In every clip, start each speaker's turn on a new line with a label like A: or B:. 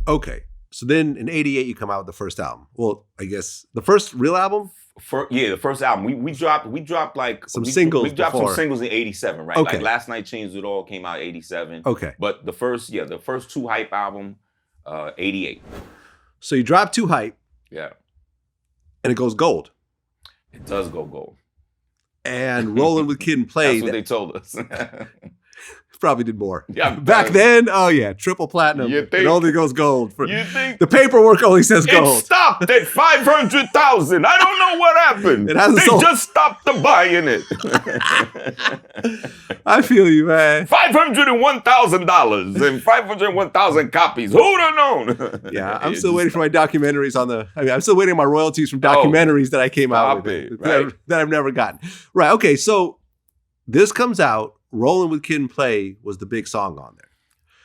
A: Okay. So then in 88, you come out with the first album. Well, I guess the first real album?
B: The first album. We dropped like
A: singles.
B: We dropped
A: before.
B: some singles in 87, right?
A: Okay.
B: Like Last Night Changed It All came out 87.
A: Okay.
B: But the first two Hype album, 88.
A: So you drop 2 Hype.
B: Yeah.
A: And it goes gold.
B: It does go gold.
A: And Rollin with Kid and Play.
B: That's what they told us.
A: Probably did more.
B: Yeah,
A: back then, triple platinum.
B: You think,
A: it only goes gold.
B: You think
A: the paperwork only says gold.
B: It stopped at 500,000. I don't know what happened. They just stopped buying it.
A: I feel you, man.
B: $501,000 and 501,000 copies. Who'd have known?
A: Yeah, I'm still waiting for my documentaries I'm still waiting on my royalties from documentaries that I came out with
B: right?
A: that I've never gotten. Right. Okay. So this comes out. Rollin with Kid and Play was the big song on there.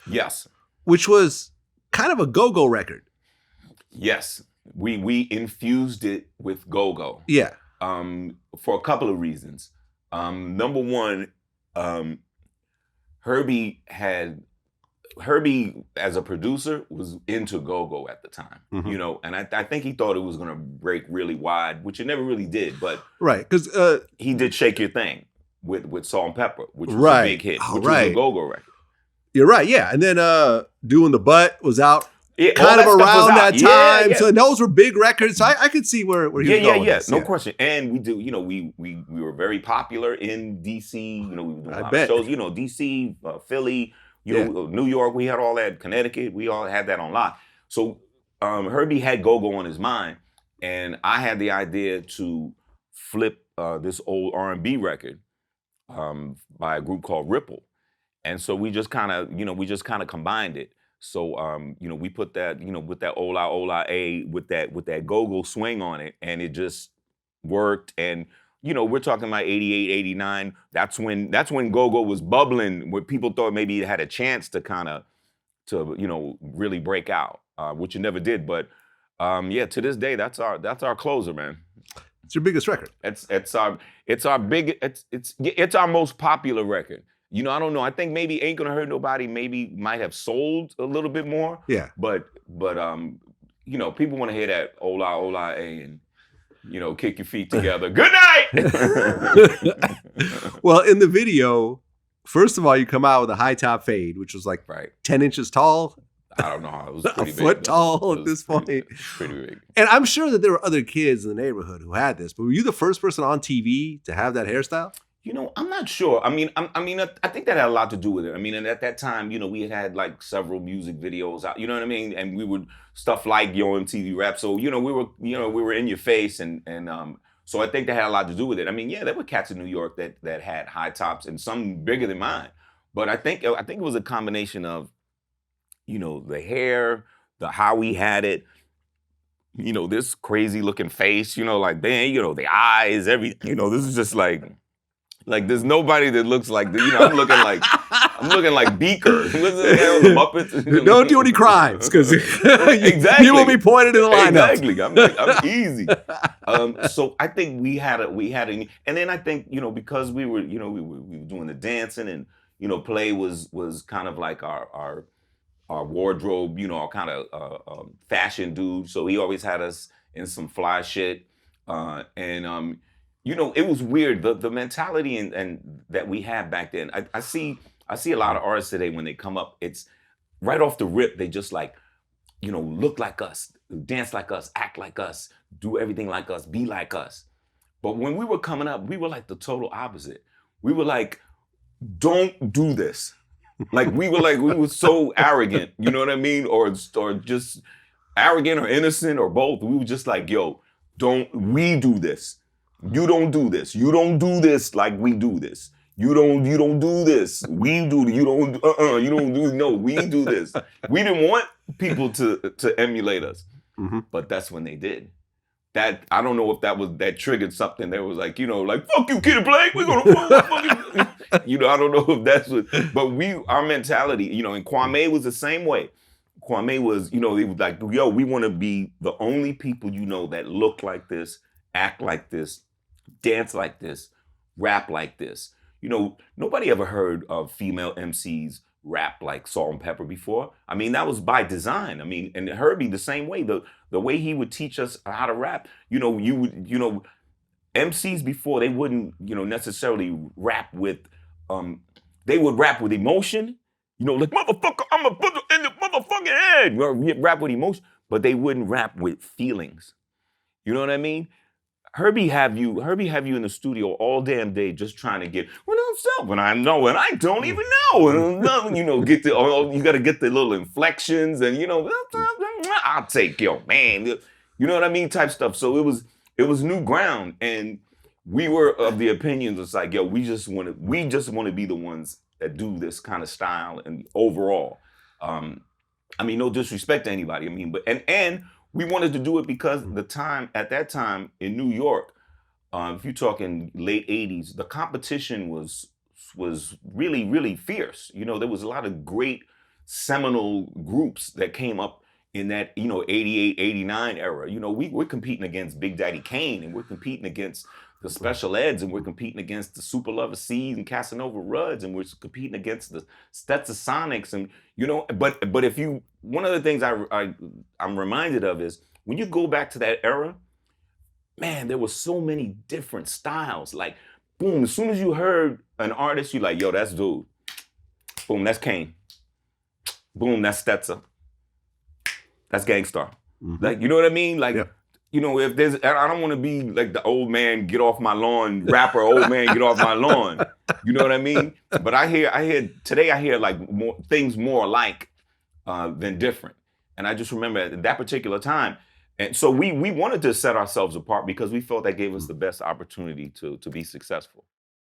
B: Yes.
A: Which was kind of a go-go record.
B: Yes. We infused it with go-go.
A: Yeah.
B: For a couple of reasons. Number one, Herbie as a producer was into go-go at the time, and I think he thought it was going to break really wide, which it never really did, but
A: right, because
B: he did Shake Your Thing with Salt and Pepper, which was a big hit, which was a go-go record.
A: You're right, yeah, and then Doing the Butt was out
B: kind
A: of around that time,
B: yeah.
A: So those were big records. So I could see where he was going.
B: Yeah, no question. And we do, we were very popular in DC. We were doing a lot of shows. DC, Philly. New York, we had all that. Connecticut, we all had that on lock. So Herbie had go-go on his mind, and I had the idea to flip this old R&B record by a group called Ripple, and so we just kind of combined it. So we put that with that Ola Ola A with that go-go swing on it, and it just worked. And we're talking about 88, 89. That's when go-go was bubbling, where people thought maybe it had a chance to really break out, which it never did. But to this day, that's our closer, man.
A: It's your biggest record.
B: It's our most popular record. I don't know. I think maybe Ain't Gonna Hurt Nobody maybe might have sold a little bit more.
A: Yeah.
B: But people want to hear that Ola Ola A and kick your feet together. Good night.
A: Well, in the video, first of all, you come out with a high top fade, which was like 10 inches tall.
B: I don't know how it was. Pretty
A: a foot tall at this point.
B: Pretty big.
A: And I'm sure that there were other kids in the neighborhood who had this, but were you the first person on TV to have that hairstyle?
B: I'm not sure. I think that had a lot to do with it. And at that time, we had like several music videos out. You know what I mean? And we would stuff like Yo MTV Rap. So we were in your face, and so I think that had a lot to do with it. There were cats in New York that had high tops, and some bigger than mine. But I think it was a combination of, the hair, how we had it. This crazy looking face. The eyes, everything. This is just like there's nobody that looks like I'm looking like Beaker. What's the hell, the Muppets?
A: Don't do any crimes, because
B: exactly.
A: You will be pointed in the lineup.
B: Exactly. I'm easy. So I think we had a, and then I think because we were doing the dancing, and Play was kind of like our wardrobe, our kind of fashion dude. So he always had us in some fly shit, and it was weird. The mentality and that we had back then. I see a lot of artists today when they come up, it's right off the rip. They just look like us, dance like us, act like us, do everything like us, be like us. But when we were coming up, we were like the total opposite. We were like, don't do this. We were so arrogant, you know what I mean? Or just arrogant or innocent or both. We were just like, yo, we do this. You don't do this. You don't do this like we do this. You don't do this. We do. You don't do. No, we do this. We didn't want people to emulate us, but that's when they did. That I don't know if that triggered something. That was like fuck you, Kid and Play. We're gonna fuck you. I don't know if that's what. But our mentality, and Kwame was the same way. Kwame was, he was like, yo, we want to be the only people that look like this, act like this, dance like this, rap like this. Nobody ever heard of female MCs rap like Salt and Pepper before. I mean, that was by design. I mean, and Herbie the same way. The way he would teach us how to rap, MCs before, they wouldn't, necessarily rap with, they would rap with emotion, like motherfucker, I'm gonna put it in the motherfucking head. Or rap with emotion, but they wouldn't rap with feelings. You know what I mean? Herbie have you in the studio all damn day just trying to get, well, what's up? When I know and I don't even know. Get the, you got to get the little inflections and, I'll take your man. You know what I mean? Type stuff. So it was new ground. And we were of the opinion that's like, yo, we just want to be the ones that do this kind of style and overall. No disrespect to anybody. And we wanted to do it because at that time in New York, if you're talking late 80s, the competition was really, really fierce. There was a lot of great seminal groups that came up in that, 88, 89 era. We're competing against Big Daddy Kane, and we're competing against the Special Eds, and we're competing against the Super Lover C's and Casanova Rudds, and we're competing against the Stetsasonics, and but if you, one of the things I'm reminded of is when you go back to that era, man, there were so many different styles. Like, boom, as soon as you heard an artist, you're like, yo, that's dude. Boom, that's Kane. Boom, that's Stetsa. That's Gangstar.
A: Mm-hmm.
B: Like, you know what I mean? Like,
A: Yep.
B: If there's, I don't want to be like the old man, get off my lawn, rapper, old man, get off my lawn. You know what I mean? But I hear like more things more alike than different. And I just remember at that particular time. And so we wanted to set ourselves apart because we felt that gave us the best opportunity to be successful.